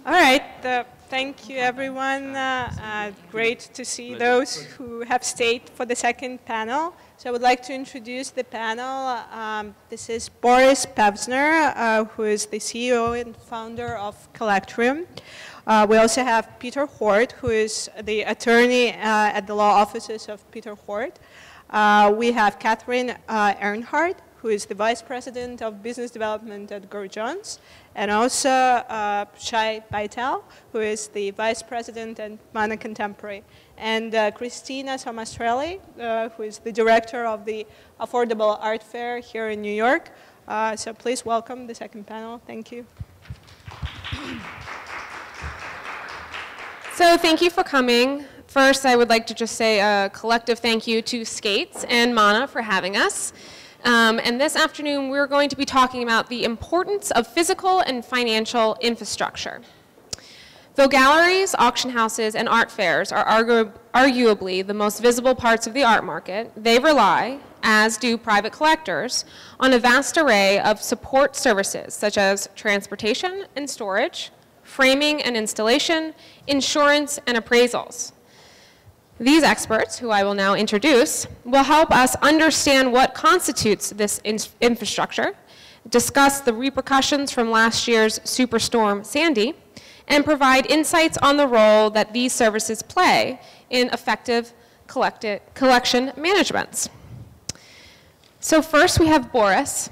All right. Thank you, everyone. Great to see those who have stayed for the second panel. So I would like to introduce the panel. This is Boris Pevsner, who is the CEO and founder of Collectrium. We also have Peter Hort, who is the attorney at the law offices of Peter Hort. We have Catherine Earnhardt, who is the Vice President of Business Development at Gurr-Jones, and also Shai Baitel, who is the Vice President at Mana Contemporary, and Christina Somastrelli, who is the Director of the Affordable Art Fair here in New York. So please welcome the second panel. Thank you. So thank you for coming. First, I would like to just say a collective thank you to Skates and Mana for having us. And this afternoon, we're going to be talking about the importance of physical and financial infrastructure. Though galleries, auction houses, and art fairs are arguably the most visible parts of the art market, they rely, as do private collectors, on a vast array of support services such as transportation and storage, framing and installation, insurance, and appraisals. These experts, who I will now introduce, will help us understand what constitutes this infrastructure, discuss the repercussions from last year's Superstorm Sandy, and provide insights on the role that these services play in effective collection management. So first we have Boris.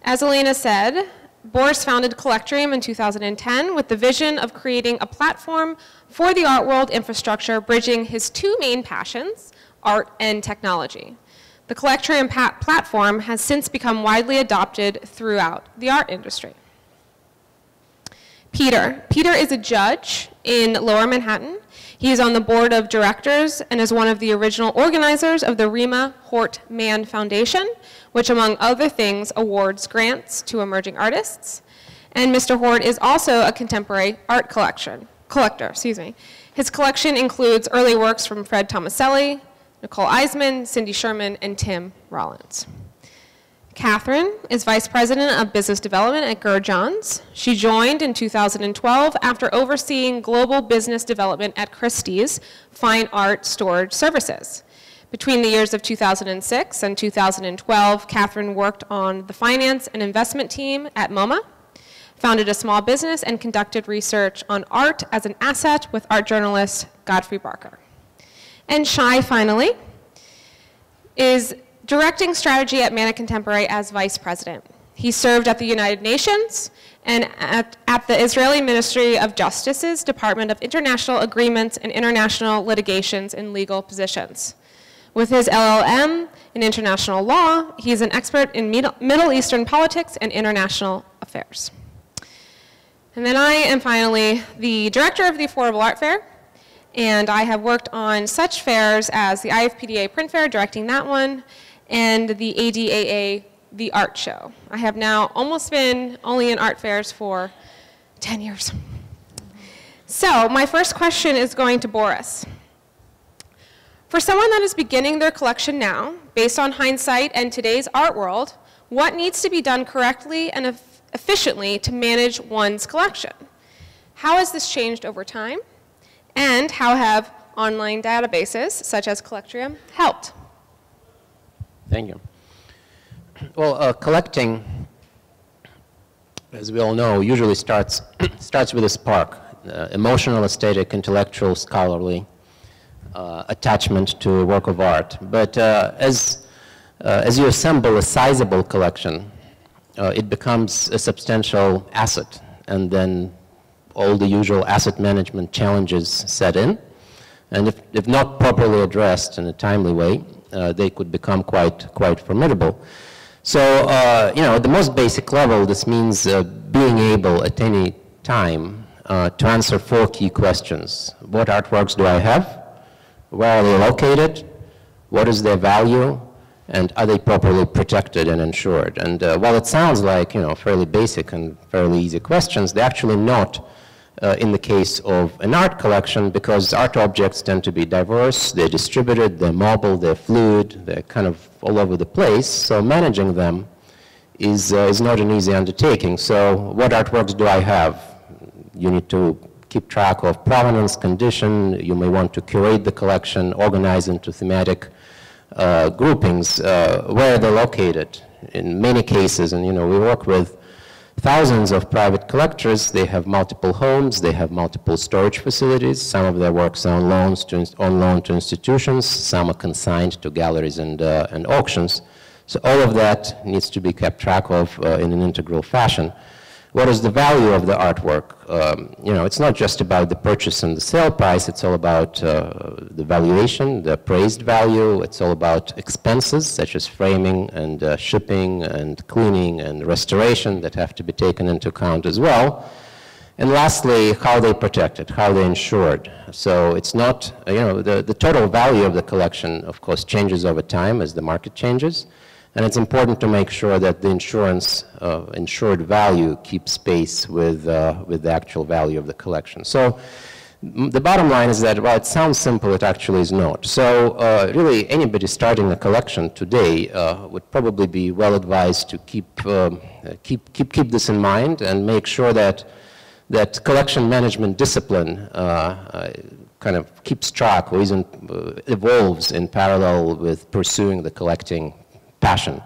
As Elena said, Boris founded Collectrium in 2010 with the vision of creating a platform for the art world infrastructure, bridging his two main passions, art and technology. The Collectrium platform has since become widely adopted throughout the art industry. Peter is a judge in Lower Manhattan. He is on the board of directors and is one of the original organizers of the Rima Hort Mann Foundation, which among other things awards grants to emerging artists. And Mr. Hort is also a contemporary art collector. His collection includes early works from Fred Tomaselli, Nicole Eisman, Cindy Sherman, and Tim Rollins. Catherine is Vice President of Business Development at Gurr-Jones. She joined in 2012 after overseeing global business development at Christie's Fine Art Storage Services. Between the years of 2006 and 2012, Catherine worked on the finance and investment team at MoMA, founded a small business, and conducted research on art as an asset with art journalist Godfrey Barker. And Shai, finally, is directing strategy at Mana Contemporary as vice president. He served at the United Nations and at the Israeli Ministry of Justice's Department of International Agreements and International Litigations in legal positions. With his LLM in international law, he's an expert in Middle Eastern politics and international affairs. And then I am finally the director of the Affordable Art Fair, and I have worked on such fairs as the IFPDA Print Fair, directing that one, and the ADAA, the art show. I have now almost been only in art fairs for 10 years. So my first question is going to Boris. For someone that is beginning their collection now, based on hindsight and today's art world, what needs to be done correctly and efficiently to manage one's collection? How has this changed over time? And how have online databases, such as Collectrium, helped? Thank you. Well, collecting, as we all know, usually starts with a spark, emotional, aesthetic, intellectual, scholarly attachment to a work of art. But as you assemble a sizable collection, it becomes a substantial asset, and then all the usual asset management challenges set in. And if not properly addressed in a timely way, they could become quite formidable. So, at the most basic level, this means being able at any time to answer 4 key questions. What artworks do I have? Where are they located? What is their value? And are they properly protected and insured? And while it sounds like, fairly basic and fairly easy questions, they're actually not in the case of an art collection, because art objects tend to be diverse, they're distributed, they're mobile, they're fluid, they're kind of all over the place. So managing them is not an easy undertaking. So what artworks do I have? You need to keep track of provenance, condition. You may want to curate the collection, organize into thematic groupings, where they're located. In many cases, and we work with thousands of private collectors. They have multiple homes, they have multiple storage facilities. Some of their works are on loan to institutions, some are consigned to galleries and auctions. So all of that needs to be kept track of in an integral fashion. What is the value of the artwork? It's not just about the purchase and the sale price, it's all about the valuation, the appraised value, it's all about expenses such as framing and shipping and cleaning and restoration that have to be taken into account as well. And lastly, how they protect it, how they're insured. So it's not, the total value of the collection, of course, changes over time as the market changes. And it's important to make sure that the insured value keeps pace with the actual value of the collection. So the bottom line is that, while it sounds simple, it actually is not. So really, anybody starting a collection today would probably be well advised to keep this in mind and make sure that collection management discipline kind of keeps track or evolves in parallel with pursuing the collecting passion.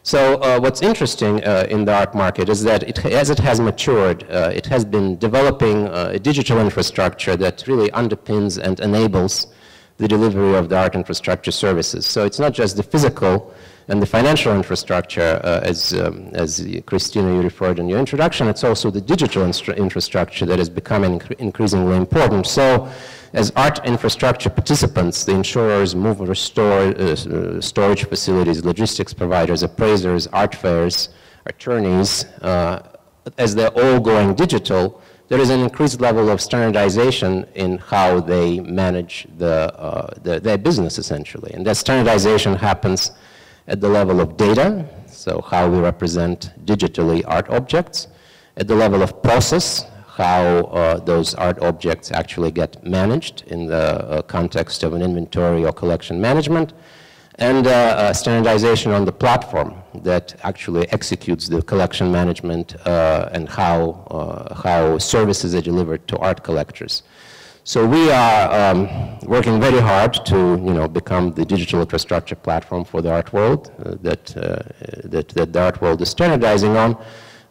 So what's interesting in the art market is that as it has matured, it has been developing a digital infrastructure that really underpins and enables the delivery of the art infrastructure services. So it's not just the physical and the financial infrastructure, as Christina, you referred in your introduction, it's also the digital infrastructure that is becoming increasingly important. So as art infrastructure participants, the insurers, movers, storage facilities, logistics providers, appraisers, art fairs, attorneys, as they're all going digital, there is an increased level of standardization in how they manage their business, essentially. And that standardization happens at the level of data, so how we represent digitally art objects, at the level of process, how those art objects actually get managed in the context of an inventory or collection management, and standardization on the platform that actually executes the collection management and how services are delivered to art collectors. So we are working very hard to, become the digital infrastructure platform for the art world that the art world is standardizing on.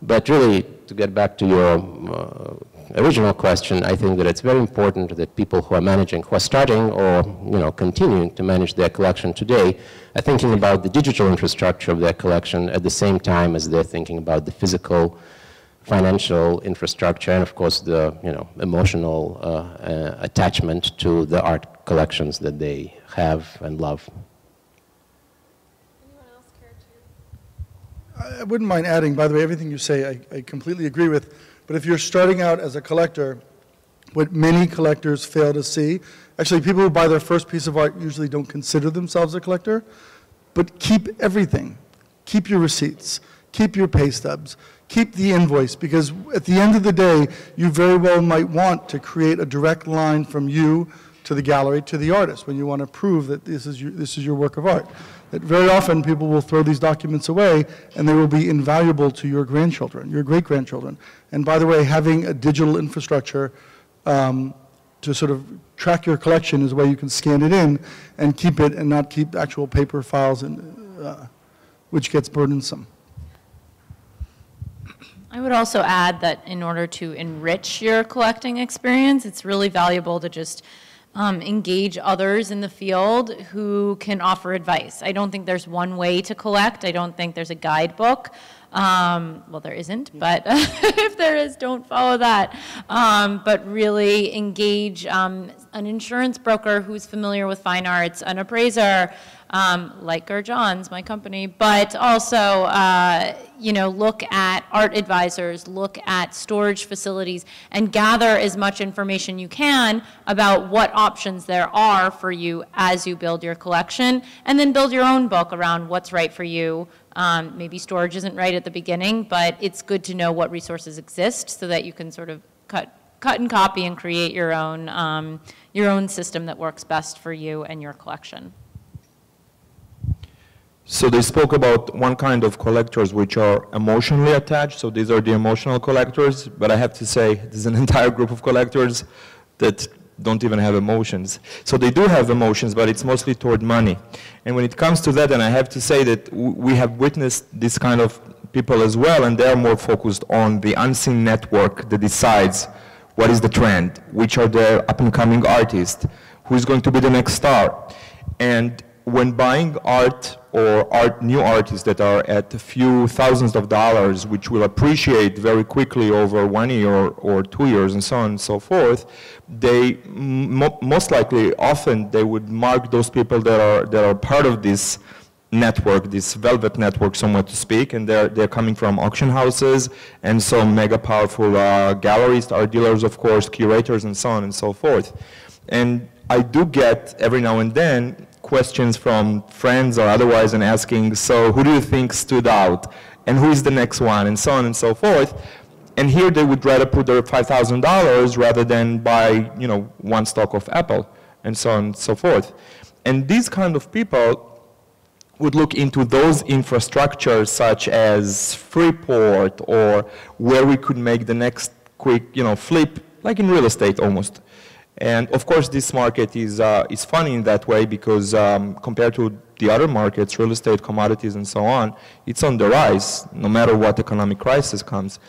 But really, to get back to your original question, I think that it's very important that people who are starting or continuing to manage their collection today are thinking about the digital infrastructure of their collection at the same time as they're thinking about the physical, financial infrastructure, and of course the emotional attachment to the art collections that they have and love. Anyone else care to? I wouldn't mind adding, by the way, everything you say I completely agree with, but if you're starting out as a collector, what many collectors fail to see, actually people who buy their first piece of art usually don't consider themselves a collector, but keep everything. Keep your receipts, keep your pay stubs, keep the invoice, because at the end of the day, you very well might want to create a direct line from you to the gallery to the artist when you want to prove that this is your work of art. That very often people will throw these documents away and they will be invaluable to your grandchildren, your great-grandchildren. And by the way, having a digital infrastructure to sort of track your collection is a way you can scan it in and keep it and not keep actual paper files, which gets burdensome. I would also add that in order to enrich your collecting experience, it's really valuable to just engage others in the field who can offer advice. I don't think there's one way to collect. I don't think there's a guidebook. Well, there isn't, but if there is, don't follow that. But really engage an insurance broker who's familiar with fine arts, an appraiser, like John's, my company, but also, look at art advisors, look at storage facilities, and gather as much information you can about what options there are for you as you build your collection, and then build your own book around what's right for you. Maybe storage isn't right at the beginning, but it's good to know what resources exist so that you can sort of cut and copy and create your own system that works best for you and your collection. So they spoke about one kind of collectors which are emotionally attached, so these are the emotional collectors, but I have to say there's an entire group of collectors that don't even have emotions. So they do have emotions, but it's mostly toward money. And when it comes to that, and I have to say that we have witnessed this kind of people as well, and they're more focused on the unseen network that decides what is the trend, which are the up-and-coming artists, who's going to be the next star. And when buying art or new artists that are at a few thousands of dollars, which will appreciate very quickly over 1 year or 2 years and so on and so forth, they most likely, often, they would mark those people that are part of this network, this velvet network, so to speak, and they're coming from auction houses and some mega powerful galleries, art dealers, of course, curators, and so on and so forth. And I do get, every now and then, questions from friends or otherwise and asking, so who do you think stood out? And who is the next one? And so on and so forth. And here they would rather put their $5,000 rather than buy, you know, one stock of Apple, and so on and so forth. And these kind of people would look into those infrastructures such as Freeport, or where we could make the next quick, you know, flip, like in real estate almost. And of course, this market is funny in that way because compared to the other markets, real estate, commodities, and so on, it's on the rise, no matter what economic crisis comes.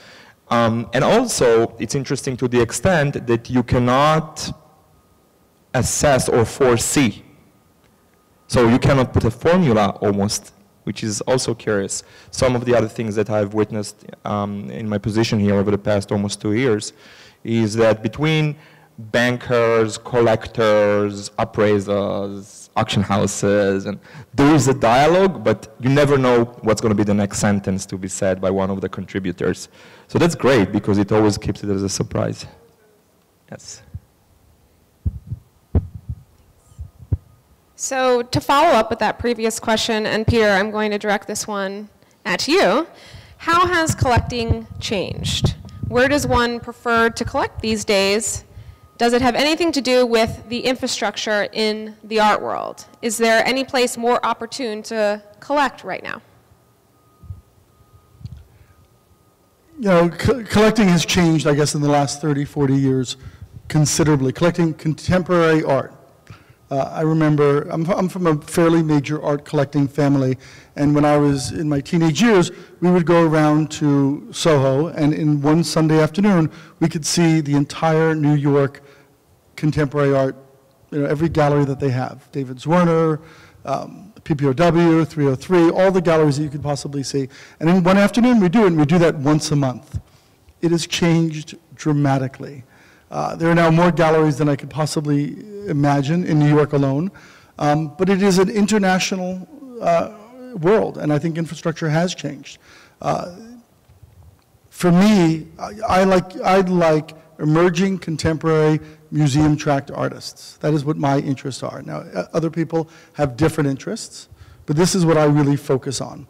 And also, it's interesting to the extent that you cannot assess or foresee. So you cannot put a formula almost, which is also curious. Some of the other things that I've witnessed in my position here over the past almost 2 years is that between bankers, collectors, appraisers, auction houses, and there is a dialogue, but you never know what's going to be the next sentence to be said by one of the contributors. So that's great because it always keeps it as a surprise. Yes. So to follow up with that previous question, and Peter, I'm going to direct this one at you. How has collecting changed? Where does one prefer to collect these days? Does it have anything to do with the infrastructure in the art world? Is there any place more opportune to collect right now? You know, collecting has changed, I guess, in the last 30, 40 years considerably. Collecting contemporary art. I remember, I'm from a fairly major art collecting family, and when I was in my teenage years, we would go around to Soho, and in one Sunday afternoon, we could see the entire New York contemporary art, you know, every gallery that they have. David Zwirner, PPOW, 303, all the galleries that you could possibly see. And in one afternoon, we do it, and we do that once a month. It has changed dramatically. There are now more galleries than I could possibly imagine in New York alone, but it is an international world, and I think infrastructure has changed. For me, I'd like emerging contemporary museum tract artists. That is what my interests are. Now, other people have different interests, but this is what I really focus on.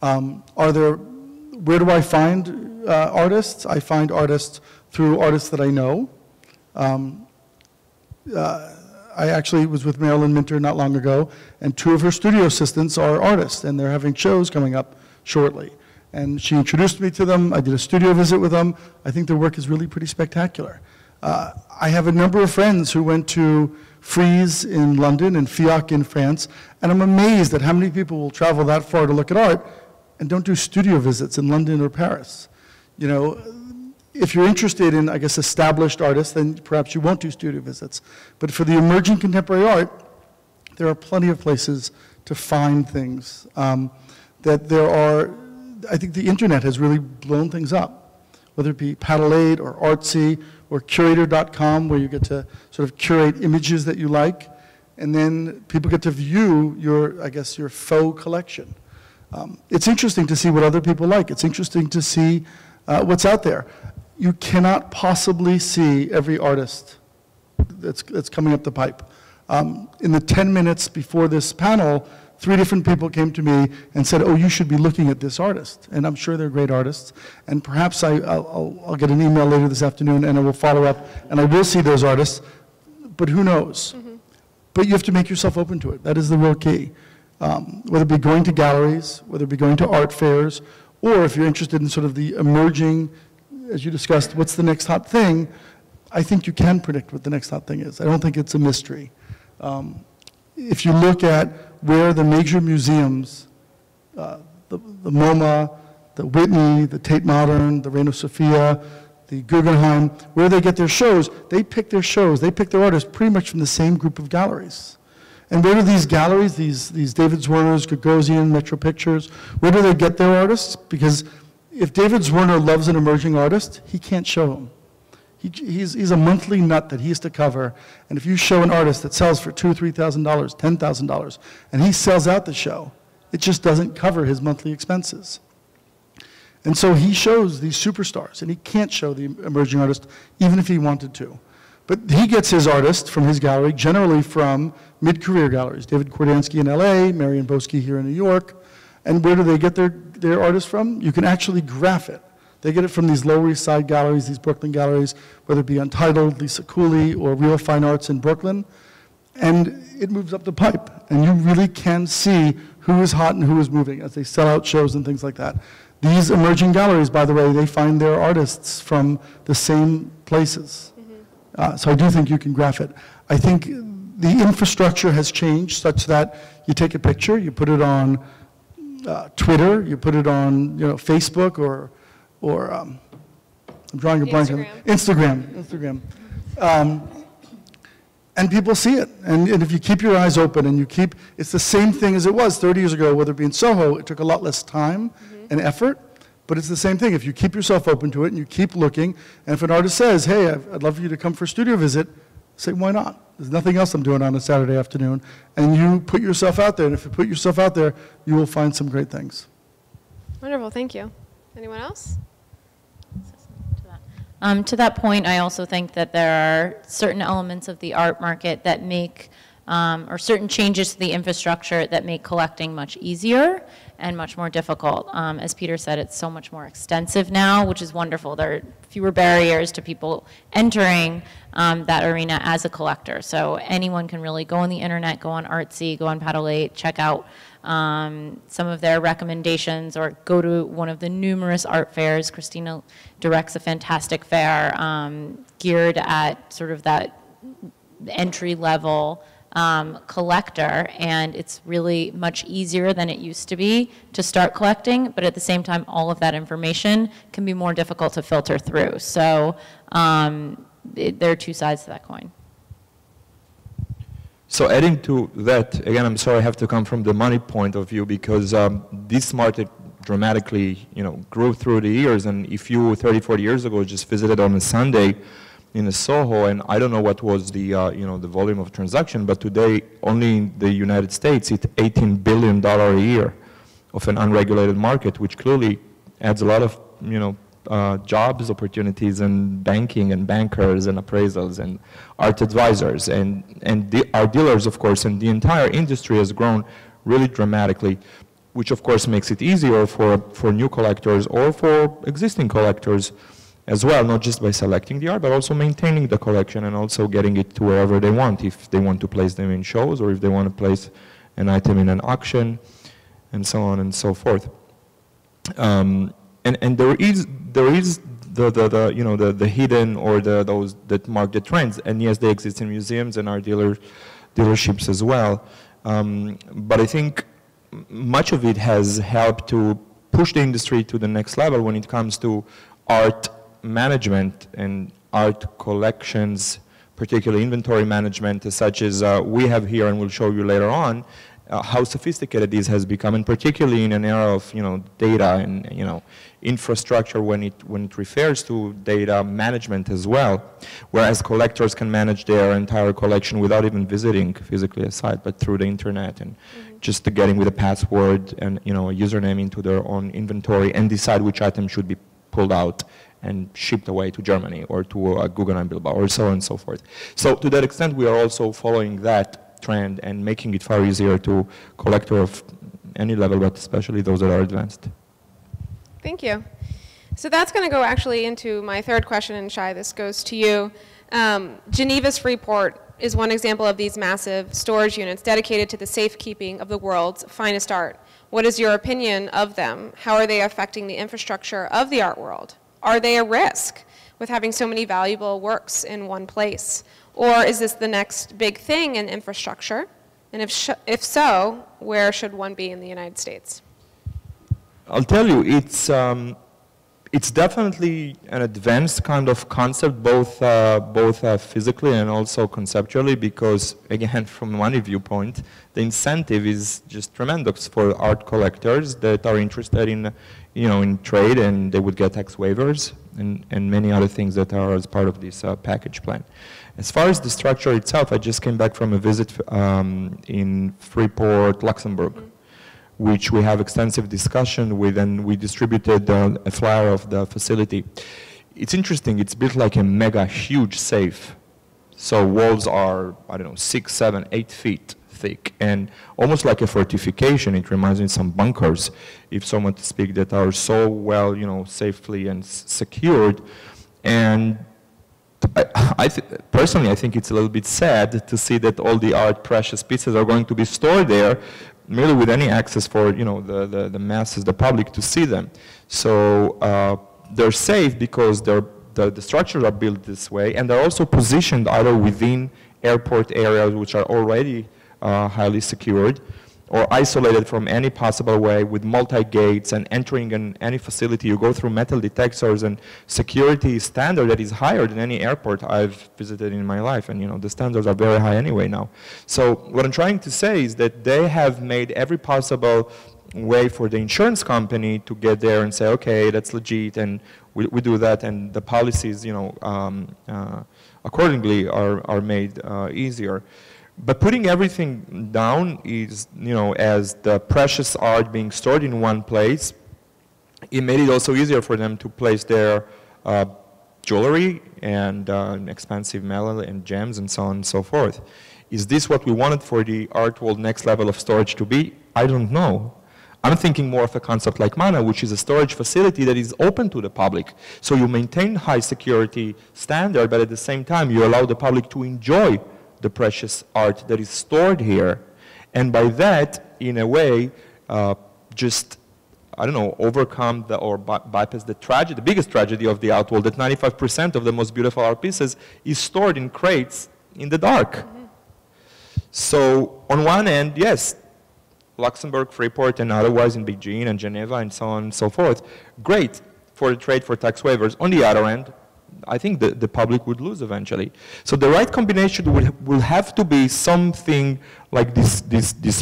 Where do I find artists? I find artists through artists that I know. I actually was with Marilyn Minter not long ago, and 2 of her studio assistants are artists, and they're having shows coming up shortly. And she introduced me to them. I did a studio visit with them. I think their work is really pretty spectacular. I have a number of friends who went to Frieze in London and FIAC in France, and I'm amazed at how many people will travel that far to look at art and don't do studio visits in London or Paris. You know, if you're interested in, I guess, established artists, then perhaps you won't do studio visits. But for the emerging contemporary art, there are plenty of places to find things. I think the internet has really blown things up, whether it be Paddle8 or Artsy or Curator.com, where you get to sort of curate images that you like, and then people get to view your, I guess, your faux collection. It's interesting to see what other people like. It's interesting to see what's out there. You cannot possibly see every artist that's coming up the pipe. In the 10 minutes before this panel, 3 different people came to me and said, oh, you should be looking at this artist. And I'm sure they're great artists. And perhaps I'll get an email later this afternoon and I will follow up and I will see those artists. But who knows? Mm-hmm. But you have to make yourself open to it. That is the real key. whether it be going to galleries, whether it be going to art fairs, or if you're interested in sort of the emerging, as you discussed, what's the next hot thing, I think you can predict what the next hot thing is. I don't think it's a mystery. If you look at where the major museums, the MoMA, the Whitney, the Tate Modern, the Reina Sofia, the Guggenheim, where they get their shows, they pick their shows, they pick their artists pretty much from the same group of galleries. And where do these galleries, these David Zwirner's, Gagosian, Metro Pictures, where do they get their artists? Because if David Zwirner loves an emerging artist, he can't show him. He's a monthly nut that he has to cover, and if you show an artist that sells for $2,000, $3,000, $10,000, and he sells out the show, it just doesn't cover his monthly expenses. And so he shows these superstars, and he can't show the emerging artist even if he wanted to. But he gets his artists from his gallery, generally from mid-career galleries. David Kordansky in LA, Marian Boski here in New York. And where do they get their artists from? You can actually graph it. They get it from these Lower East Side galleries, these Brooklyn galleries, whether it be Untitled, Lisa Cooley, or Real Fine Arts in Brooklyn. And it moves up the pipe. And you really can see who is hot and who is moving as they sell out shows and things like that. These emerging galleries, by the way, they find their artists from the same places. So I do think you can graph it. I think the infrastructure has changed such that you take a picture, you put it on Twitter, you put it on Facebook or I'm drawing a blank on Instagram. And people see it. And if you keep your eyes open and it's the same thing as it was 30 years ago, whether it be in Soho, it took a lot less time and effort, but it's the same thing. If you keep yourself open to it and you keep looking, and if an artist says, hey, I'd love for you to come for a studio visit, say, why not? There's nothing else I'm doing on a Saturday afternoon. And you put yourself out there, and if you put yourself out there, you will find some great things. Wonderful, thank you. Anyone else? To that point, I also think that there are certain elements of the art market that make, or certain changes to the infrastructure that make collecting much easier and much more difficult. As Peter said, it's so much more extensive now, which is wonderful. There are fewer barriers to people entering that arena as a collector. So anyone can really go on the internet, go on Artsy, go on Paddle8, check out some of their recommendations, or go to one of the numerous art fairs. Christina directs a fantastic fair geared at sort of that entry level collector, and it's really much easier than it used to be to start collecting, but at the same time all of that information can be more difficult to filter through. So there are two sides to that coin. So adding to that, again, I'm sorry I have to come from the money point of view, because this market dramatically grew through the years, and if you 30, 40 years ago just visited on a Sunday in a Soho, and I don't know what was the the volume of transaction, but today only in the United States it's $18 billion a year of an unregulated market, which clearly adds a lot of jobs, opportunities, and banking and bankers and appraisals and art advisors and our dealers, of course, and the entire industry has grown really dramatically, which of course makes it easier for new collectors or for existing collectors as well, not just by selecting the art, but also maintaining the collection and also getting it to wherever they want, if they want to place them in shows or if they want to place an item in an auction, and so on and so forth. And there is the hidden or those that mark the trends, and yes, they exist in museums and our dealerships as well. But I think much of it has helped to push the industry to the next level when it comes to art management and art collections, particularly inventory management, such as we have here, and we'll show you later on, how sophisticated this has become, and particularly in an era of data and infrastructure when it refers to data management as well, whereas collectors can manage their entire collection without even visiting physically a site, but through the internet and just getting with a password and a username into their own inventory and decide which item should be pulled out and shipped away to Germany or to Guggenheim Bilbao or so on and so forth. So to that extent, we are also following that trend and making it far easier to collector of any level, but especially those that are advanced. Thank you. So that's going to go actually into my third question, and Shai, this goes to you. Genevas Freeport is one example of these massive storage units dedicated to the safekeeping of the world's finest art. What is your opinion of them? How are they affecting the infrastructure of the art world? Are they a risk with having so many valuable works in one place? Or is this the next big thing in infrastructure? And if so, where should one be in the United States? I'll tell you, it's definitely an advanced kind of concept, both physically and also conceptually, because again, from one viewpoint, the incentive is just tremendous for art collectors that are interested in, in trade, and they would get tax waivers and many other things that are as part of this package plan. As far as the structure itself, I just came back from a visit in Freeport, Luxembourg, which we have extensive discussion with, and we distributed a flyer of the facility. It's interesting, it's built like a mega huge safe. So walls are, I don't know, 6, 7, 8 feet thick, and almost like a fortification. It reminds me of some bunkers, if so much to speak, that are so well, safely and secured. And personally, I think it's a little bit sad to see that all the art precious pieces are going to be stored there, merely with any access for the masses, the public, to see them. So they're safe because the structures are built this way, and they're also positioned either within airport areas which are already highly secured, or isolated from any possible way with multi-gates, and entering in any facility you go through metal detectors and security standard that is higher than any airport I've visited in my life, and the standards are very high anyway now. So what I'm trying to say is that they have made every possible way for the insurance company to get there and say, okay, that's legit, and we do that, and the policies accordingly are made easier. But putting everything down is, as the precious art being stored in one place, it made it also easier for them to place their jewelry and expensive metal and gems and so on and so forth. Is this what we wanted for the art world next level of storage to be? I don't know. I'm thinking more of a concept like MANA, which is a storage facility that is open to the public. So you maintain high security standard, but at the same time you allow the public to enjoy the precious art that is stored here. And by that, in a way, just, I don't know, overcome or bypass the biggest tragedy of the art world, that 95% of the most beautiful art pieces is stored in crates in the dark. Mm-hmm. So on one end, yes, Luxembourg, Freeport, and otherwise in Beijing and Geneva and so on and so forth, great for the trade, for tax waivers. On the other end, I think the public would lose eventually. So the right combination will have to be something like this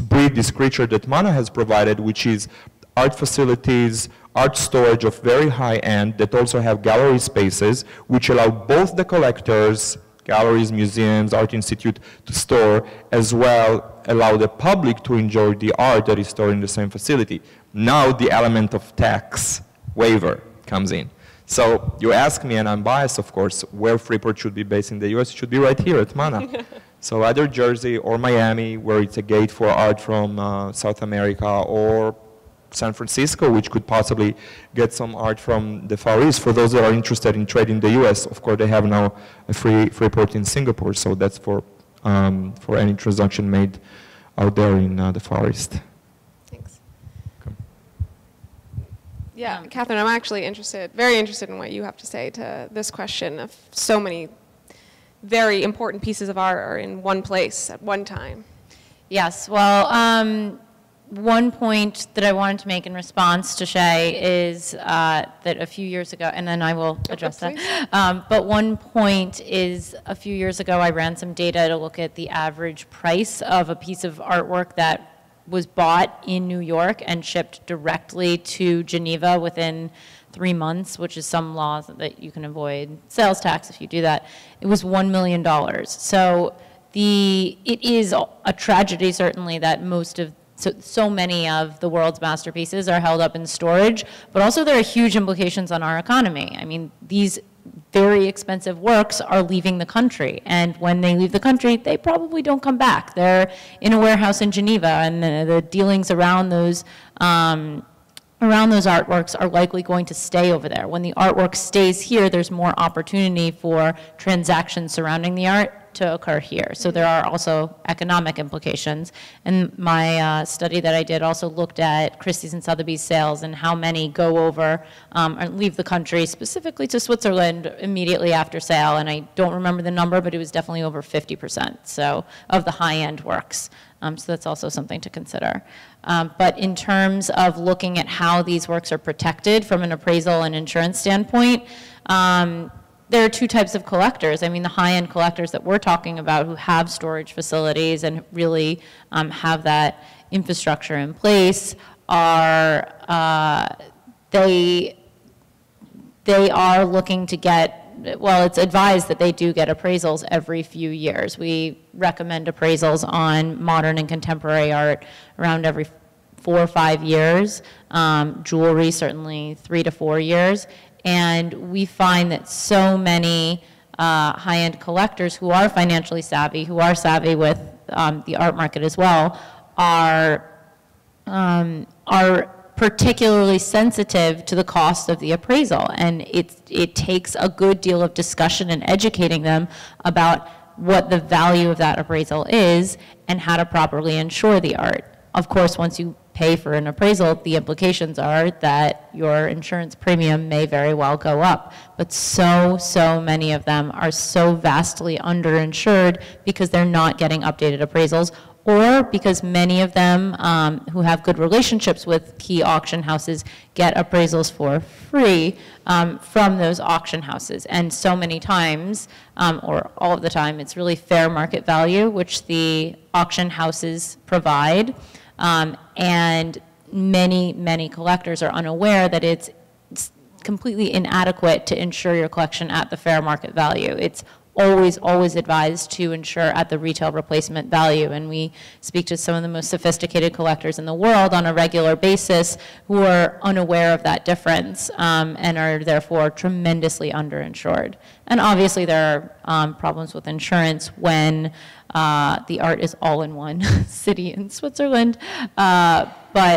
breed, this creature that MANA has provided, which is art facilities, art storage of very high end that also have gallery spaces, which allow both the collectors, galleries, museums, art institute to store, as well allow the public to enjoy the art that is stored in the same facility. Now the element of tax waiver comes in. So you ask me, and I'm biased, of course, where Freeport should be based in the US. It should be right here at MANA. So either Jersey or Miami, where it's a gate for art from South America, or San Francisco, which could possibly get some art from the Far East. For those that are interested in trade in the US, of course, they have now a Freeport in Singapore. So that's for any transaction made out there in the Far East. Yeah, Catherine, I'm actually very interested in what you have to say to this question of so many very important pieces of art are in one place at one time. Yes, well, one point that I wanted to make in response to Shay is that a few years ago, and then I will address that, but one point is a few years ago I ran some data to look at the average price of a piece of artwork that was bought in New York and shipped directly to Geneva within 3 months, which is some laws that you can avoid sales tax if you do that. It was $1 million. So it is a tragedy, certainly, that so many of the world's masterpieces are held up in storage, but also there are huge implications on our economy. I mean, these very expensive works are leaving the country, and when they leave the country, they probably don't come back. They're in a warehouse in Geneva, and the dealings around those artworks are likely going to stay over there. When the artwork stays here, there's more opportunity for transactions surrounding the art to occur here. So there are also economic implications. And my study that I did also looked at Christie's and Sotheby's sales and how many go over or leave the country, specifically to Switzerland, immediately after sale. And I don't remember the number, but it was definitely over 50%, so, of the high-end works. So that's also something to consider. But in terms of looking at how these works are protected from an appraisal and insurance standpoint, there are two types of collectors. I mean, the high-end collectors that we're talking about who have storage facilities and really have that infrastructure in place are, they are looking to get, well, it's advised that they do get appraisals every few years. We recommend appraisals on modern and contemporary art around every 4 or 5 years. Jewelry, certainly 3 to 4 years. And we find that so many high-end collectors who are financially savvy, who are savvy with the art market as well, are particularly sensitive to the cost of the appraisal. And it takes a good deal of discussion and educating them about what the value of that appraisal is and how to properly insure the art. Of course, once you pay for an appraisal, the implications are that your insurance premium may very well go up. But so many of them are so vastly underinsured because they're not getting updated appraisals, or because many of them who have good relationships with key auction houses get appraisals for free from those auction houses. And so many times, or all of the time, it's really fair market value, which the auction houses provide. And many collectors are unaware that it's completely inadequate to insure your collection at the fair market value. It's always advised to insure at the retail replacement value. And we speak to some of the most sophisticated collectors in the world on a regular basis who are unaware of that difference and are therefore tremendously underinsured. And obviously there are problems with insurance when the art is all in one city in Switzerland. But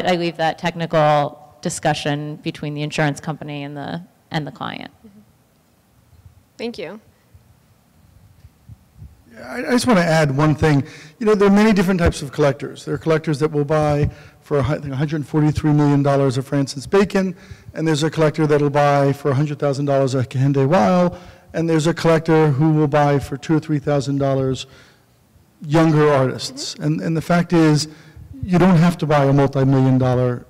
I leave that technical discussion between the insurance company and the client. Thank you. I just want to add one thing. You know, there are many different types of collectors. There are collectors that will buy for I think $143 million of Francis Bacon, and there's a collector that will buy for $100,000 a Kehinde Weil, and there's a collector who will buy for $2,000 or $3,000 younger artists. And the fact is, you don't have to buy a multi-million-dollar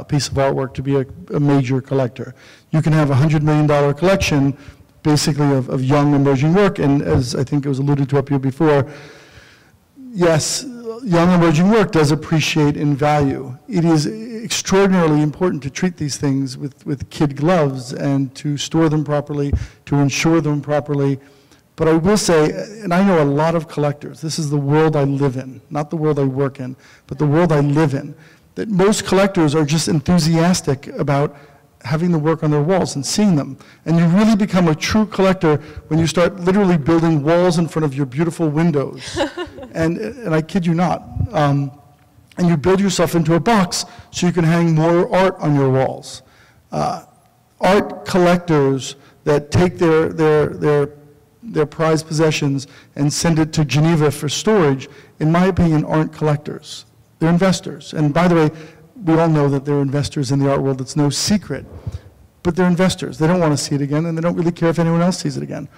piece of artwork to be a major collector. You can have a $100 million collection basically of young emerging work, and as I think it was alluded to up here before, yes, young emerging work does appreciate in value. It is extraordinarily important to treat these things with kid gloves and to store them properly, to insure them properly. But I will say, and I know a lot of collectors, this is the world I live in, not the world I work in, but the world I live in, that most collectors are just enthusiastic about having the work on their walls and seeing them. And you really become a true collector when you start literally building walls in front of your beautiful windows. and I kid you not. And you build yourself into a box so you can hang more art on your walls. Art collectors that take their prized possessions and send it to Geneva for storage, in my opinion, aren't collectors. They're investors. And by the way, we all know that they're investors in the art world. It's no secret. But they're investors. They don't want to see it again, and they don't really care if anyone else sees it again.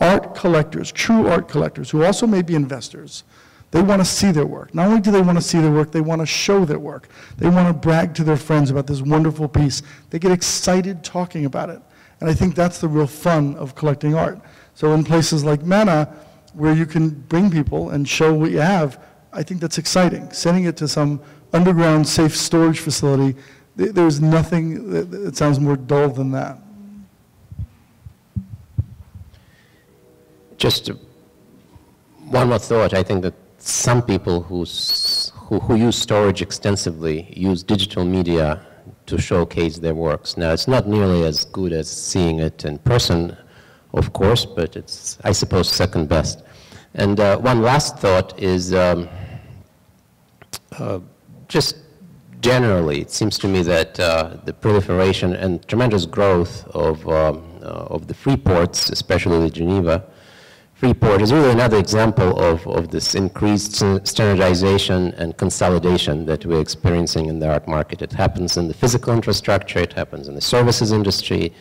Art collectors, true art collectors, who also may be investors, they want to see their work. Not only do they want to see their work, they want to show their work. They want to brag to their friends about this wonderful piece. They get excited talking about it. And I think that's the real fun of collecting art. So in places like Mana, where you can bring people and show what you have, I think that's exciting. Sending it to some underground safe storage facility, there's nothing that sounds more dull than that. Just one more thought. I think that some people who use storage extensively use digital media to showcase their works. Now, it's not nearly as good as seeing it in person, of course, but it's, I suppose, second best. And one last thought is just generally, it seems to me that the proliferation and tremendous growth of the free ports, especially the Geneva Freeport is really another example of this increased standardization and consolidation that we're experiencing in the art market. It happens in the physical infrastructure, it happens in the services industry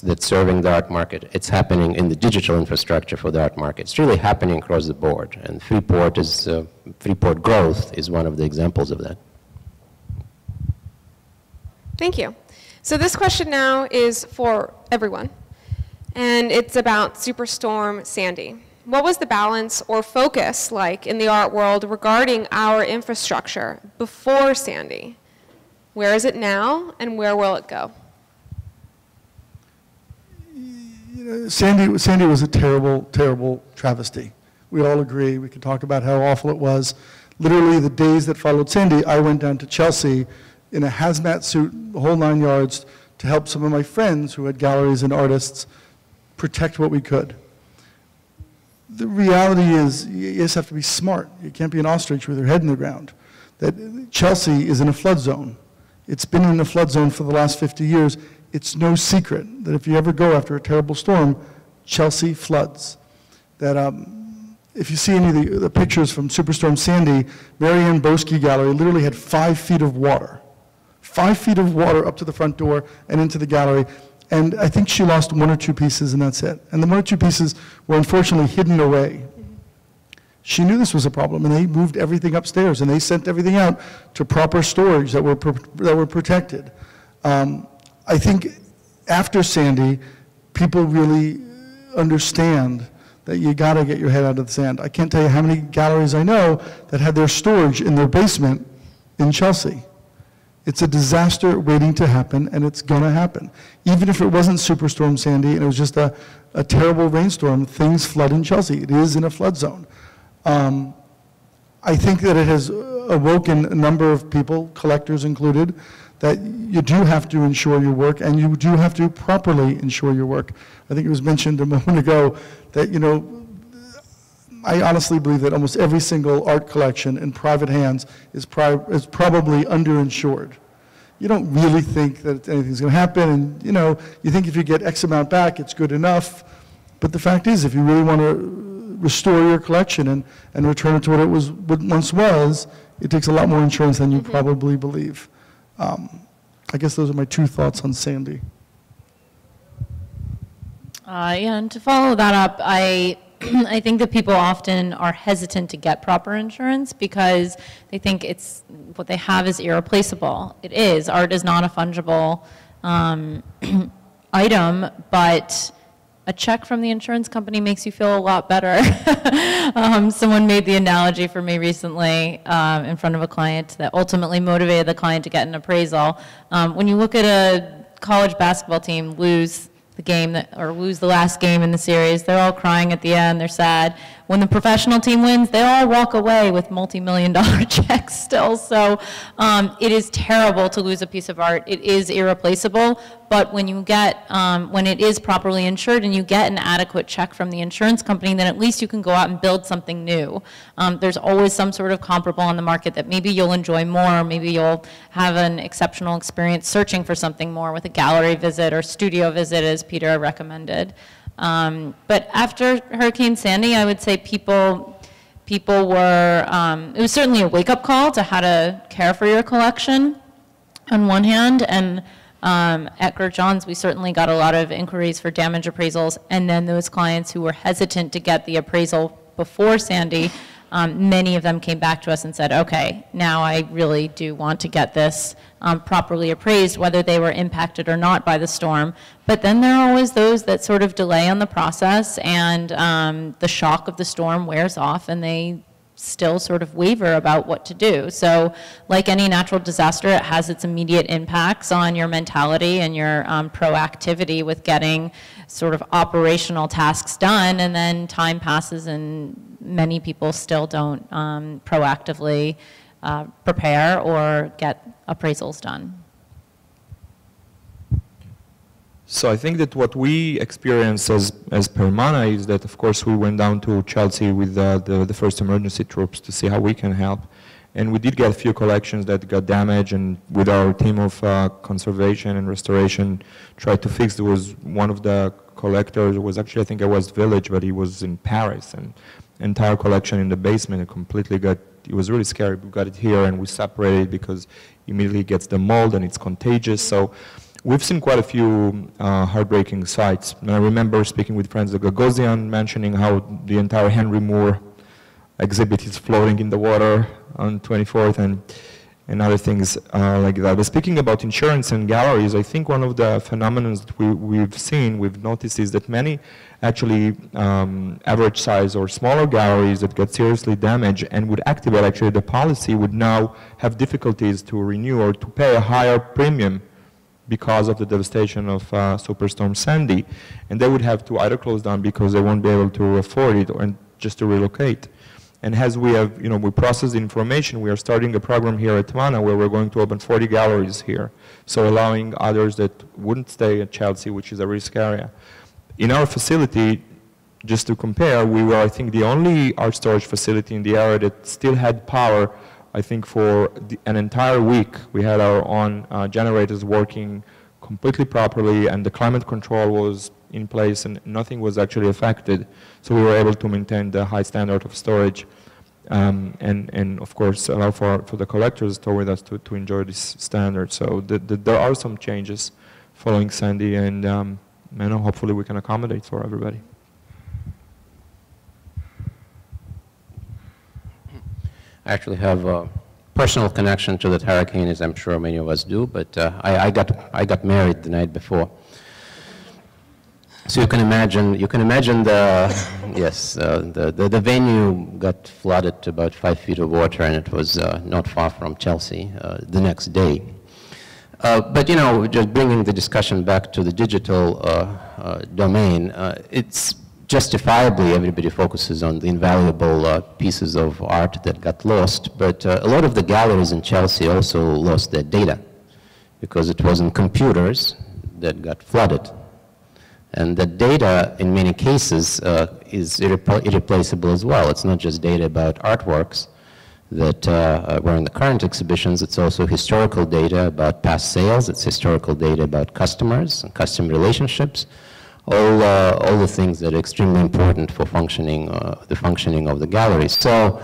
that's serving the art market. It's happening in the digital infrastructure for the art market. It's really happening across the board, and Freeport growth is one of the examples of that. Thank you. So this question now is for everyone, and it's about Superstorm Sandy. What was the balance or focus like in the art world regarding our infrastructure before Sandy? Where is it now, and where will it go? Sandy was a terrible, terrible travesty. We all agree. We could talk about how awful it was. Literally, the days that followed Sandy, I went down to Chelsea in a hazmat suit, the whole 9 yards, to help some of my friends who had galleries and artists protect what we could. The reality is, you just have to be smart. You can't be an ostrich with your head in the ground. That Chelsea is in a flood zone. It's been in a flood zone for the last 50 years. It's no secret that if you ever go after a terrible storm, Chelsea floods. That if you see any of the pictures from Superstorm Sandy, Marianne Boski Gallery literally had 5 feet of water. 5 feet of water up to the front door and into the gallery. And I think she lost 1 or 2 pieces, and that's it. And the 1 or 2 pieces were unfortunately hidden away. She knew this was a problem, and they moved everything upstairs, and they sent everything out to proper storage that were protected. I think after Sandy, people really understand that you got to get your head out of the sand. I can't tell you how many galleries I know that had their storage in their basement in Chelsea. It's a disaster waiting to happen, and it's going to happen. Even if it wasn't Superstorm Sandy and it was just a terrible rainstorm, things flood in Chelsea. It is in a flood zone. I think that it has awoken a number of people, collectors included, that you do have to insure your work, and you do have to properly insure your work. I think it was mentioned a moment ago that, you know, I honestly believe that almost every single art collection in private hands is probably underinsured. You don't really think that anything's going to happen, and you know, you think if you get X amount back, it's good enough. But the fact is, if you really want to restore your collection and return it to what it once was, it takes a lot more insurance than you probably believe. I guess those are my 2 thoughts on Sandy. Yeah, and to follow that up, I think that people often are hesitant to get proper insurance because they think it's what they have is irreplaceable. It is. Art is not a fungible item, but a check from the insurance company makes you feel a lot better. Someone made the analogy for me recently in front of a client that ultimately motivated the client to get an appraisal. When you look at a college basketball team lose the game or lose the last game in the series, they're all crying at the end, they're sad. When the professional team wins, they all walk away with multi-million-dollar checks still. So it is terrible to lose a piece of art. It is irreplaceable, but when you get, when it is properly insured and you get an adequate check from the insurance company, then at least you can go out and build something new. There's always some sort of comparable on the market that maybe you'll enjoy more, maybe you'll have an exceptional experience searching for something more with a gallery visit or studio visit, as Peter recommended. But after Hurricane Sandy, I would say people were, it was certainly a wake-up call to how to care for your collection on one hand, and at Gert Johns, we certainly got a lot of inquiries for damage appraisals, and then those clients who were hesitant to get the appraisal before Sandy, many of them came back to us and said, okay, now I really do want to get this properly appraised, whether they were impacted or not by the storm. But then there are always those that sort of delay on the process, and the shock of the storm wears off, and they still sort of waver about what to do. So like any natural disaster, it has its immediate impacts on your mentality and your proactivity with getting sort of operational tasks done, and then time passes and many people still don't proactively prepare or get appraisals done. So I think that what we experienced as Permana is that, of course, we went down to Chelsea with the first emergency troops to see how we can help. And we did get a few collections that got damaged, and with our team of conservation and restoration tried to fix. There was one of the collector. It was actually, I think it was Village, but he was in Paris, and entire collection in the basement. It completely got, it was really scary. We got it here and we separated it because immediately it gets the mold and it's contagious. So we've seen quite a few heartbreaking sights. And I remember speaking with friends like Gagosian, mentioning how the entire Henry Moore exhibit is floating in the water on 24th and other things like that. But speaking about insurance and galleries, I think one of the phenomena that we've noticed is that many actually average size or smaller galleries that get seriously damaged and would activate actually the policy would now have difficulties to renew or to pay a higher premium because of the devastation of Superstorm Sandy. And they would have to either close down because they won't be able to afford it or just to relocate. And as we have, we process the information, we are starting a program here at Mana where we're going to open 40 galleries here. So allowing others that wouldn't stay at Chelsea, which is a risk area. In our facility, just to compare, we were, I think, the only art storage facility in the area that still had power, I think, for an entire week. We had our own generators working completely properly, and the climate control was in place, and nothing was actually affected. So we were able to maintain the high standard of storage, and of course, allow for the collectors to with us to enjoy this standard. So there are some changes following Sandy, and hopefully we can accommodate for everybody. I actually have a personal connection to that hurricane, as I'm sure many of us do, but I got married the night before. So you can imagine the, yes, the venue got flooded to about 5 feet of water, and it was not far from Chelsea the next day. But just bringing the discussion back to the digital domain, it's justifiably everybody focuses on the invaluable pieces of art that got lost, but a lot of the galleries in Chelsea also lost their data because it wasn't computers that got flooded. And the data, in many cases, is irreplaceable as well. It's not just data about artworks that were in the current exhibitions. It's also historical data about past sales. It's historical data about customers and customer relationships. All the things that are extremely important for functioning, the functioning of the gallery. So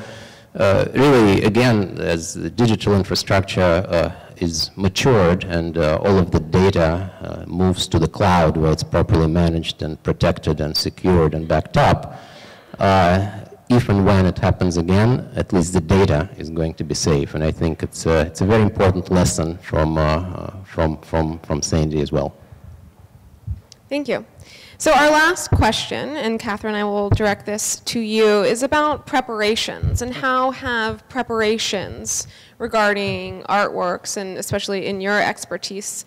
really, again, as the digital infrastructure is matured and all of the data moves to the cloud where it's properly managed and protected and secured and backed up, if and when it happens again, at least the data is going to be safe. And I think it's a very important lesson from Sandy as well. Thank you. So our last question, and Catherine, I will direct this to you, is about preparations and how have preparations regarding artworks, and especially in your expertise,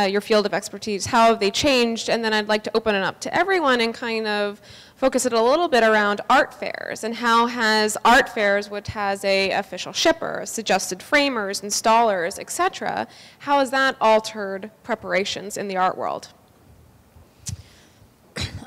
your field of expertise, how have they changed? And then I'd like to open it up to everyone and kind of focus it a little bit around art fairs, and how has art fairs, which has a official shipper, suggested framers, installers, etc., how has that altered preparations in the art world?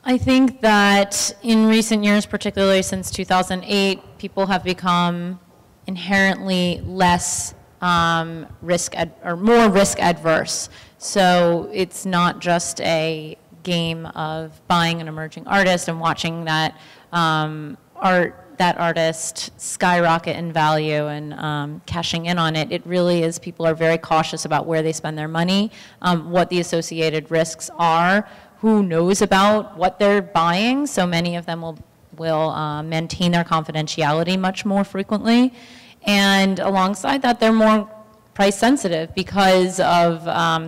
I think that in recent years, particularly since 2008, people have become inherently less more risk adverse. So it's not just a game of buying an emerging artist and watching that that artist skyrocket in value and cashing in on it. It really is, people are very cautious about where they spend their money, what the associated risks are, who knows about what they're buying. So many of them will maintain their confidentiality much more frequently. And alongside that, they're more price sensitive because of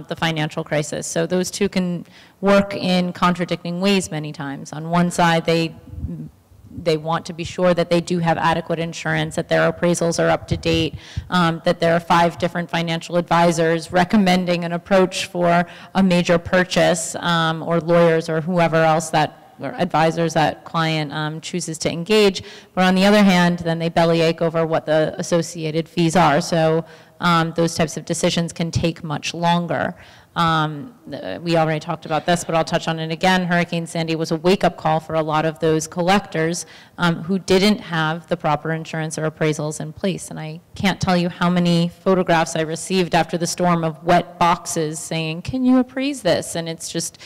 the financial crisis. So those two can work in contradicting ways many times. On one side, they want to be sure that they do have adequate insurance, that their appraisals are up to date, that there are 5 different financial advisors recommending an approach for a major purchase, or lawyers or whoever else or advisors that client chooses to engage. But on the other hand, then they bellyache over what the associated fees are. So those types of decisions can take much longer. We already talked about this, but I'll touch on it again. Hurricane Sandy was a wake-up call for a lot of those collectors who didn't have the proper insurance or appraisals in place. And I can't tell you how many photographs I received after the storm of wet boxes saying, "Can you appraise this?" And it's just,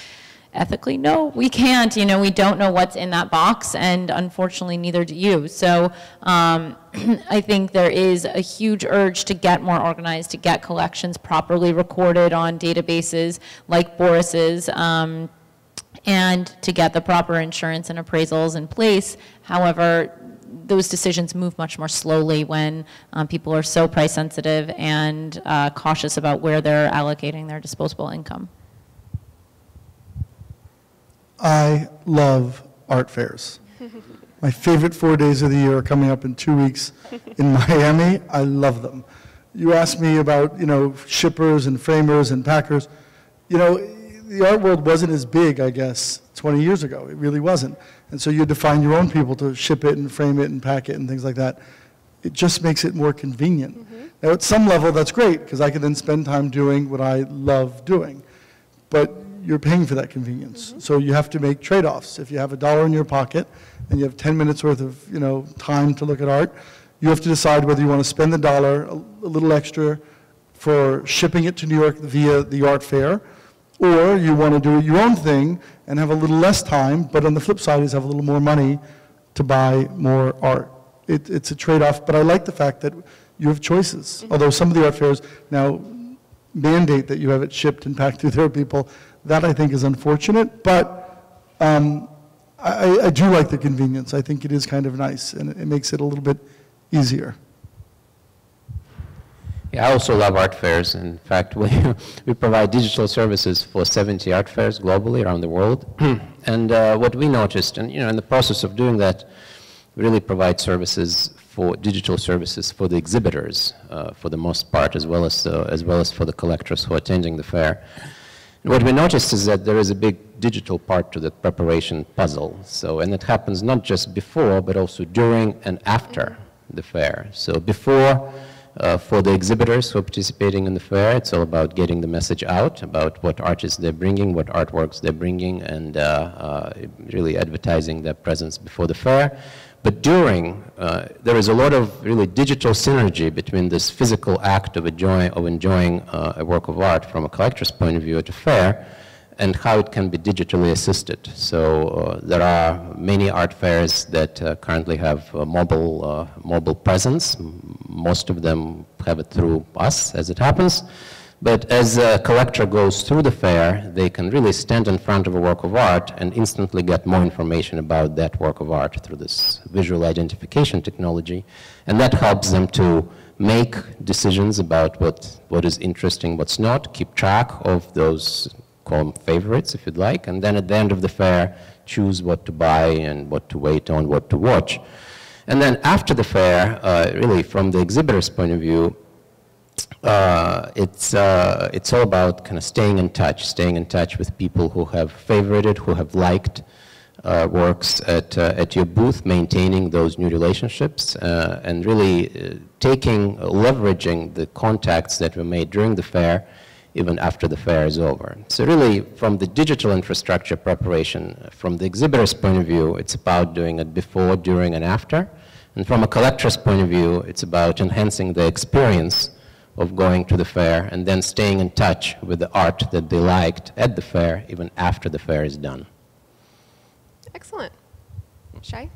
ethically, no, we can't. You know, we don't know what's in that box, and unfortunately, neither do you. So I think there is a huge urge to get more organized, to get collections properly recorded on databases like Boris's, and to get the proper insurance and appraisals in place. However, those decisions move much more slowly when people are so price sensitive and cautious about where they're allocating their disposable income. I love art fairs. My favorite 4 days of the year are coming up in 2 weeks in Miami. I love them. You asked me about, you know, shippers and framers and packers. You know, the art world wasn't as big, I guess, 20 years ago. It really wasn't. And so you had to find your own people to ship it and frame it and pack it and things like that. It just makes it more convenient. Now, at some level, that's great, because I can then spend time doing what I love doing. But you're paying for that convenience. So you have to make trade-offs. If you have $1 in your pocket and you have 10 minutes worth of, you know, time to look at art, you have to decide whether you want to spend the $1, a little extra, for shipping it to New York via the art fair, or you want to do your own thing and have a little less time, but on the flip side is have a little more money to buy more art. It's a trade-off, but I like the fact that you have choices. Although some of the art fairs now mandate that you have it shipped and packed through their people. That, I think, is unfortunate, but I do like the convenience. I think it is kind of nice, and it makes it a little bit easier. Yeah, I also love art fairs. In fact, we provide digital services for 70 art fairs globally around the world. And what we noticed, and you know, in the process of doing that, we really provide services for digital services for the exhibitors, for the most part, as well as for the collectors who are attending the fair. And what we noticed is that there is a big digital part to the preparation puzzle. So, and it happens not just before, but also during and after the fair. So before, for the exhibitors who are participating in the fair, it's all about getting the message out about what artists they're bringing, what artworks they're bringing, and really advertising their presence before the fair. But during, there is a lot of really digital synergy between this physical act of enjoying a work of art from a collector's point of view at a fair, and how it can be digitally assisted. So there are many art fairs that currently have mobile presence. Most of them have it through us, as it happens. But as a collector goes through the fair, they can really stand in front of a work of art and instantly get more information about that work of art through this visual identification technology. And that helps them to make decisions about what is interesting, what's not, keep track of those, call them favorites if you'd like, and then at the end of the fair, choose what to buy and what to wait on, what to watch. And then after the fair, really from the exhibitor's point of view, it's all about kind of staying in touch with people who have favorited, who have liked works at your booth, maintaining those new relationships, and really leveraging the contacts that were made during the fair, even after the fair is over. So really, from the digital infrastructure preparation, from the exhibitor's point of view, it's about doing it before, during, and after. And from a collector's point of view, it's about enhancing the experience of going to the fair and then staying in touch with the art that they liked at the fair, even after the fair is done. Excellent. Shai?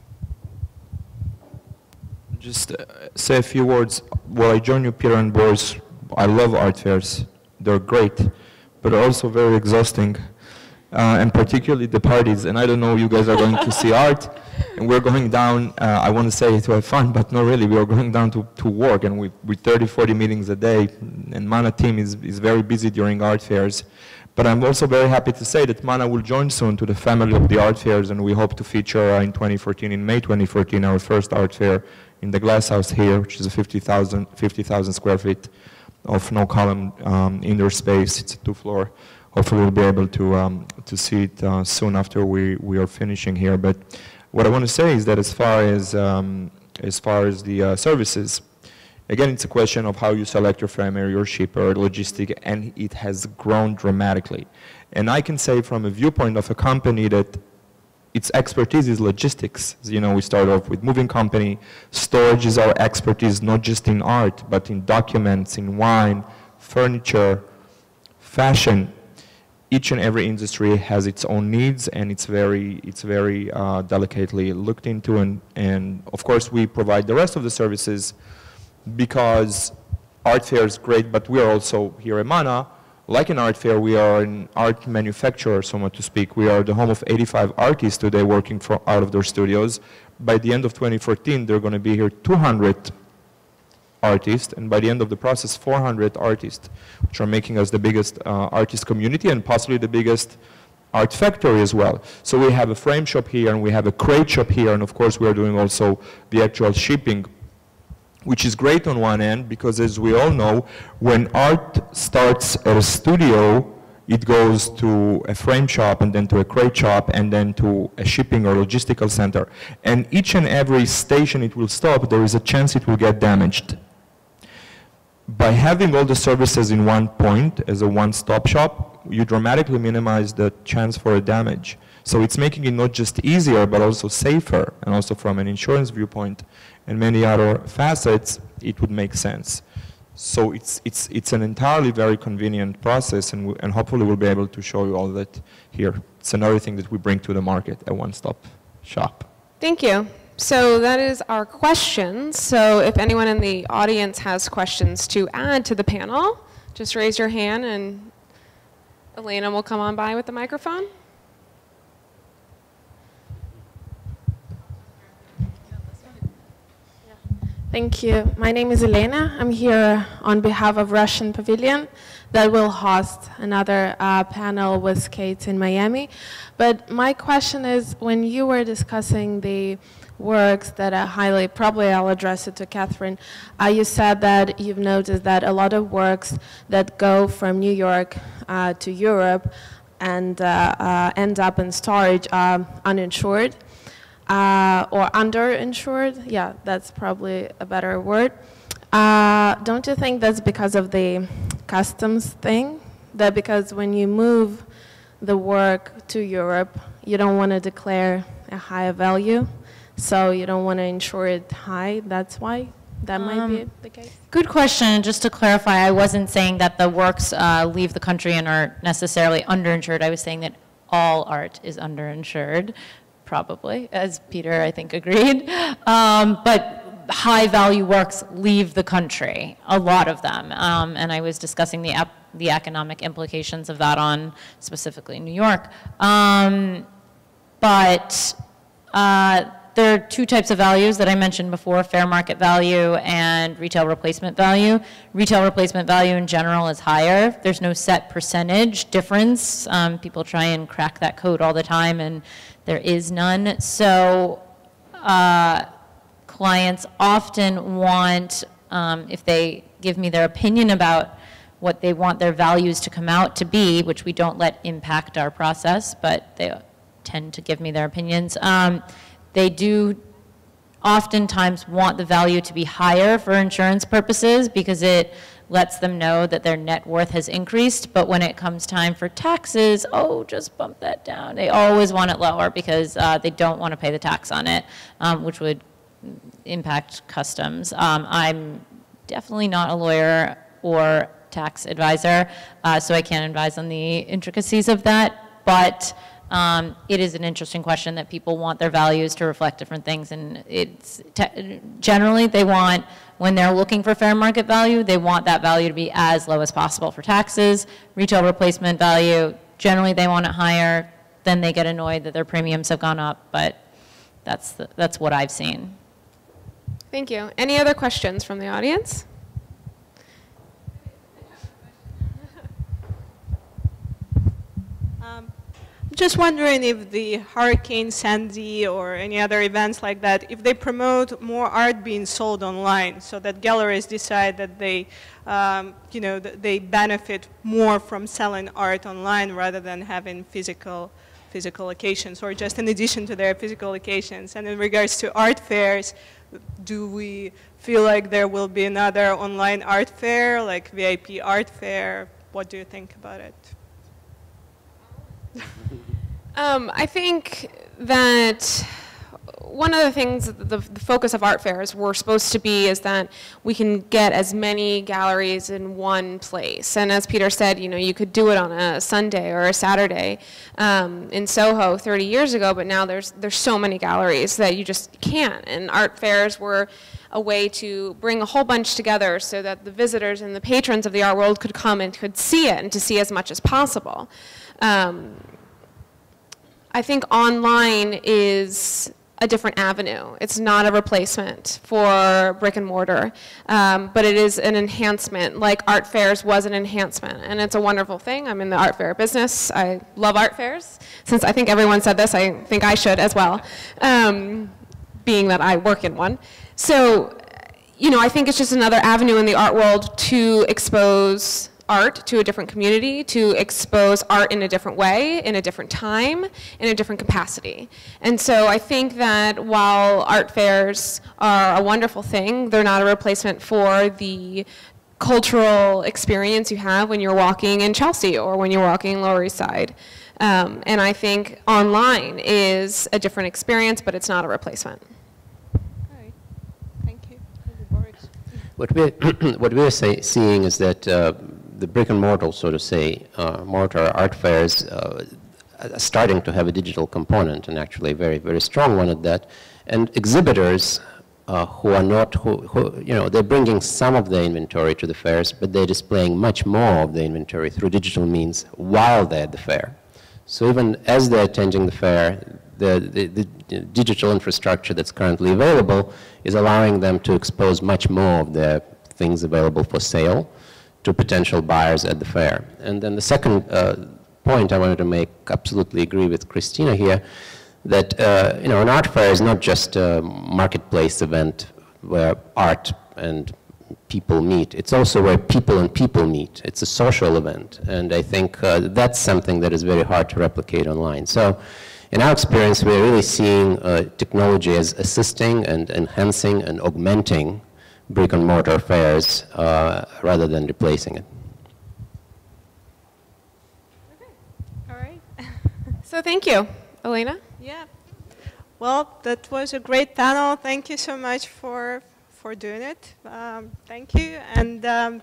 Just say a few words. Well, I join you, Peter and Boris. I love art fairs. They're great, but also very exhausting, and particularly the parties. And I don't know, you guys are going to see art, and we're going down, I want to say to have fun, but not really. We are going down to work, and with 30, 40 meetings a day, and Mana team is very busy during art fairs. But I'm also very happy to say that Mana will join soon to the family of the art fairs, and we hope to feature in 2014, in May 2014, our first art fair in the Glass House here, which is a 50,000 square feet of no-column indoor space. It's a 2-floor. Hopefully we'll be able to see it soon after we are finishing here. But what I want to say is that as far as the services, again, it's a question of how you select your framer, your shipper, logistic, and it has grown dramatically. And I can say from a viewpoint of a company that its expertise is logistics. You know, we start off with moving company. Storage is our expertise, not just in art, but in documents, in wine, furniture, fashion. each and every industry has its own needs, and it's very delicately looked into, and of course we provide the rest of the services because art fair is great, but we are also here at MANA, like an art fair, we are an art manufacturer, so to speak. We are the home of 85 artists today working out of their studios. By the end of 2014, there are going to be here 200 artists, and by the end of the process, 400 artists, which are making us the biggest artist community and possibly the biggest art factory as well. So we have a frame shop here, and we have a crate shop here, and of course we are doing also the actual shipping, which is great on one end, because as we all know, when art starts at a studio, it goes to a frame shop, and then to a crate shop, and then to a shipping or logistical center. And each and every station it will stop, there is a chance it will get damaged. By having all the services in one point, as a one-stop shop, you dramatically minimize the chance for a damage. So it's making it not just easier, but also safer, and also from an insurance viewpoint and many other facets, it would make sense. So it's an entirely very convenient process, and hopefully we'll be able to show you all that here. It's another thing that we bring to the market, a one-stop shop. Thank you. So that is our questions. So if anyone in the audience has questions to add to the panel, just raise your hand and Elena will come on by with the microphone. Thank you. My name is Elena. I'm here on behalf of Russian Pavilion that will host another panel with Kate in Miami. But my question is, when you were discussing the works that are highly, probably I'll address it to Catherine, you said that you've noticed that a lot of works that go from New York to Europe and end up in storage are uninsured. Or underinsured, yeah, that's probably a better word. Don't you think that's because of the customs thing? That because when you move the work to Europe, you don't want to declare a higher value, so you don't want to insure it high, that's why? That might be the case? Good question. Just to clarify, I wasn't saying that the works leave the country and are necessarily underinsured. I was saying that all art is underinsured. Probably, as Peter, I think, agreed. But high-value works leave the country, a lot of them. And I was discussing the economic implications of that on specifically New York. But there are two types of values that I mentioned before, fair market value and retail replacement value. Retail replacement value in general is higher. There's no set percentage difference. People try and crack that code all the time, and there is none. So clients often want, if they give me their opinion about what they want their values to come out to be, which we don't let impact our process, but they tend to give me their opinions, they do oftentimes want the value to be higher for insurance purposes because it lets them know that their net worth has increased, but when it comes time for taxes, oh, just bump that down. They always want it lower because they don't want to pay the tax on it, which would impact customs. I'm definitely not a lawyer or tax advisor, so I can't advise on the intricacies of that, but it is an interesting question that people want their values to reflect different things, and it's generally they want, when they're looking for fair market value, they want that value to be as low as possible for taxes. Retail replacement value, generally they want it higher, then they get annoyed that their premiums have gone up, but that's what I've seen. Thank you. Any other questions from the audience? Just wondering if the Hurricane Sandy or any other events like that, if they promote more art being sold online, so that galleries decide that they, they benefit more from selling art online rather than having physical locations, or just in addition to their physical locations. And in regards to art fairs, do we feel like there will be another online art fair, like VIP art fair? What do you think about it? I think that one of the things, the focus of art fairs were supposed to be is that we can get as many galleries in one place. And as Peter said, you know, you could do it on a Sunday or a Saturday in Soho 30 years ago, but now there's so many galleries that you just can't. And art fairs were a way to bring a whole bunch together so that the visitors and the patrons of the art world could come and could see it and to see as much as possible. I think online is a different avenue. It's not a replacement for brick and mortar, but it is an enhancement, like art fairs was an enhancement, and it's a wonderful thing. I'm in the art fair business. I love art fairs. Since I think everyone said this, I think I should as well, being that I work in one. So, you know, I think it's just another avenue in the art world to expose art to a different community, to expose art in a different way, in a different time, in a different capacity. And so I think that while art fairs are a wonderful thing, they're not a replacement for the cultural experience you have when you're walking in Chelsea or when you're walking Lower East Side. And I think online is a different experience, but it's not a replacement. What we're seeing is that the brick and mortar, so to say, mortar art fairs are starting to have a digital component, and actually a very, very strong one at that. And exhibitors who are not, you know, they're bringing some of their inventory to the fairs, but they're displaying much more of the inventory through digital means while they're at the fair. So even as they're attending the fair, the digital infrastructure that's currently available is allowing them to expose much more of their things available for sale to potential buyers at the fair. And then the second point I wanted to make, absolutely agree with Christina here, that you know, an art fair is not just a marketplace event where art and people meet. It's also where people and people meet. It's a social event, and I think that's something that is very hard to replicate online. So in our experience, we're really seeing technology as assisting and enhancing and augmenting brick and mortar fairs rather than replacing it. Okay. All right. So thank you. Elena? Yeah. Well, that was a great panel. Thank you so much for doing it. Thank you. And